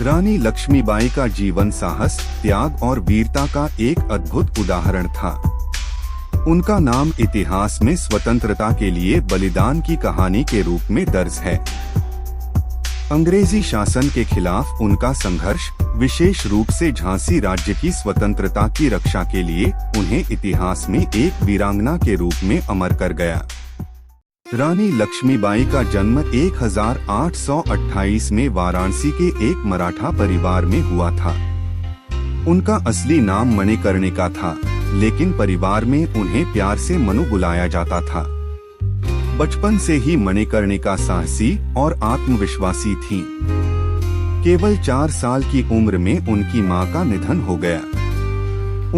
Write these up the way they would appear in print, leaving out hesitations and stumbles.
रानी लक्ष्मीबाई का जीवन साहस, त्याग और वीरता का एक अद्भुत उदाहरण था। उनका नाम इतिहास में स्वतंत्रता के लिए बलिदान की कहानी के रूप में दर्ज है। अंग्रेजी शासन के खिलाफ उनका संघर्ष, विशेष रूप से झांसी राज्य की स्वतंत्रता की रक्षा के लिए, उन्हें इतिहास में एक वीरांगना के रूप में अमर कर गया। रानी लक्ष्मीबाई का जन्म 1828 में वाराणसी के एक मराठा परिवार में हुआ था। उनका असली नाम मणिकर्णिका था, लेकिन परिवार में उन्हें प्यार से मनु बुलाया जाता था। बचपन से ही मणिकर्णिका साहसी और आत्मविश्वासी थीं। केवल 4 साल की उम्र में उनकी मां का निधन हो गया।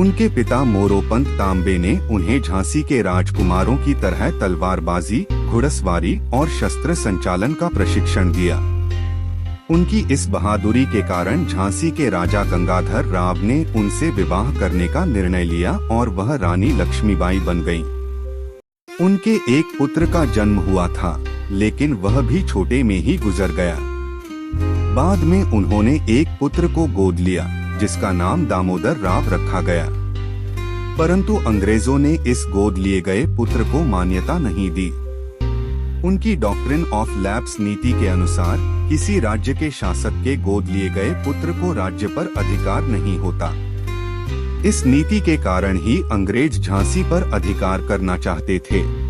उनके पिता मोरोपंत तांबे ने उन्हें झांसी के राजकुमारों की तरह तलवारबाजी, घुड़सवारी और शस्त्र संचालन का प्रशिक्षण दिया। उनकी इस बहादुरी के कारण झांसी के राजा गंगाधर राव ने उनसे विवाह करने का निर्णय लिया और वह रानी लक्ष्मीबाई बन गईं। उनके एक पुत्र का जन्म हुआ था, लेकिन वह भी छोटे में ही गुजर गया। बाद में उन्होंने एक पुत्र को गोद लिया, जिसका नाम दामोदर राव रखा गया। परंतु अंग्रेजों ने इस गोद लिए गए पुत्र को मान्यता नहीं दी। उनकी डॉक्ट्रिन ऑफ लैप्स नीति के अनुसार किसी राज्य के शासक के गोद लिए गए पुत्र को राज्य पर अधिकार नहीं होता। इस नीति के कारण ही अंग्रेज झांसी पर अधिकार करना चाहते थे।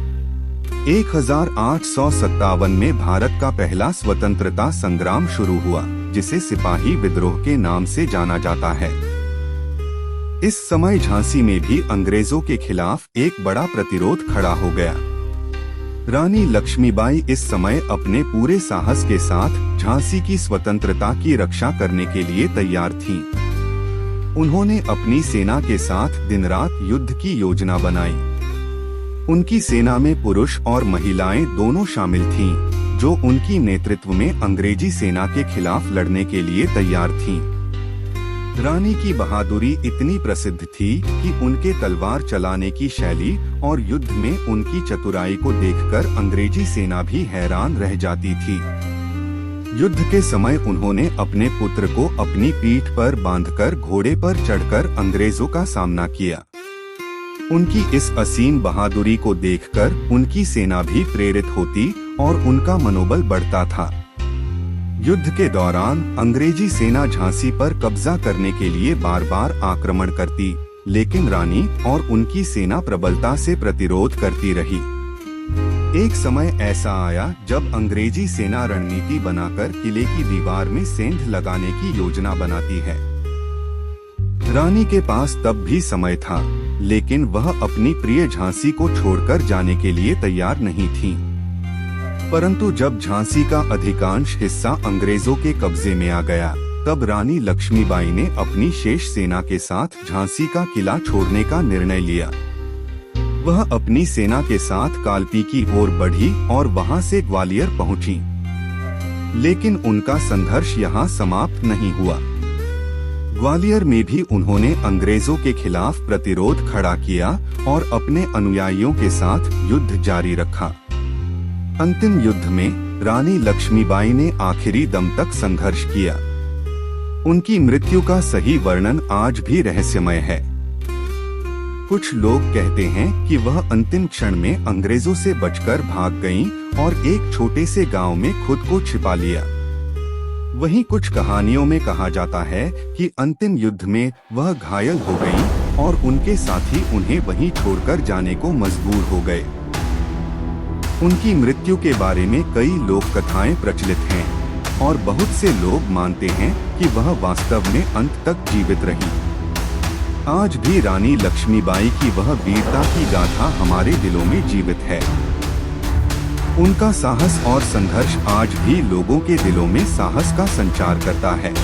1857 में भारत का पहला स्वतंत्रता संग्राम शुरू हुआ, जिसे सिपाही विद्रोह के नाम से जाना जाता है। इस समय झांसी में भी अंग्रेजों के खिलाफ एक बड़ा प्रतिरोध खड़ा हो गया। रानी लक्ष्मीबाई इस समय अपने पूरे साहस के साथ झांसी की स्वतंत्रता की रक्षा करने के लिए तैयार थीं। उन्होंने अपनी सेना के साथ दिन रात युद्ध की योजना बनाई। उनकी सेना में पुरुष और महिलाएं दोनों शामिल थीं, जो उनकी नेतृत्व में अंग्रेजी सेना के खिलाफ लड़ने के लिए तैयार थीं। रानी की बहादुरी इतनी प्रसिद्ध थी कि उनके तलवार चलाने की शैली और युद्ध में उनकी चतुराई को देखकर अंग्रेजी सेना भी हैरान रह जाती थी। युद्ध के समय उन्होंने अपने पुत्र को अपनी पीठ पर बांधकर घोड़े पर चढ़कर अंग्रेजों का सामना किया। उनकी इस असीम बहादुरी को देखकर उनकी सेना भी प्रेरित होती और उनका मनोबल बढ़ता था। युद्ध के दौरान अंग्रेजी सेना झांसी पर कब्जा करने के लिए बार बार आक्रमण करती, लेकिन रानी और उनकी सेना प्रबलता से प्रतिरोध करती रही। एक समय ऐसा आया जब अंग्रेजी सेना रणनीति बनाकर किले की दीवार में सेंध लगाने की योजना बनाती है। रानी के पास तब भी समय था, लेकिन वह अपनी प्रिय झांसी को छोड़कर जाने के लिए तैयार नहीं थी। परंतु जब झांसी का अधिकांश हिस्सा अंग्रेजों के कब्जे में आ गया, तब रानी लक्ष्मीबाई ने अपनी शेष सेना के साथ झांसी का किला छोड़ने का निर्णय लिया। वह अपनी सेना के साथ कालपी की ओर बढ़ी और वहां से ग्वालियर पहुंची। लेकिन उनका संघर्ष यहां समाप्त नहीं हुआ। ग्वालियर में भी उन्होंने अंग्रेजों के खिलाफ प्रतिरोध खड़ा किया और अपने अनुयायियों के साथ युद्ध जारी रखा। अंतिम युद्ध में रानी लक्ष्मीबाई ने आखिरी दम तक संघर्ष किया। उनकी मृत्यु का सही वर्णन आज भी रहस्यमय है। कुछ लोग कहते हैं कि वह अंतिम क्षण में अंग्रेजों से बचकर भाग गईं और एक छोटे से गांव में खुद को छिपा लिया। वहीं कुछ कहानियों में कहा जाता है कि अंतिम युद्ध में वह घायल हो गईं और उनके साथी उन्हें वहीं छोड़कर जाने को मजबूर हो गए। उनकी मृत्यु के बारे में कई लोक कथाएं प्रचलित हैं और बहुत से लोग मानते हैं कि वह वास्तव में अंत तक जीवित रही। आज भी रानी लक्ष्मीबाई की वह वीरता की गाथा हमारे दिलों में जीवित है। उनका साहस और संघर्ष आज भी लोगों के दिलों में साहस का संचार करता है।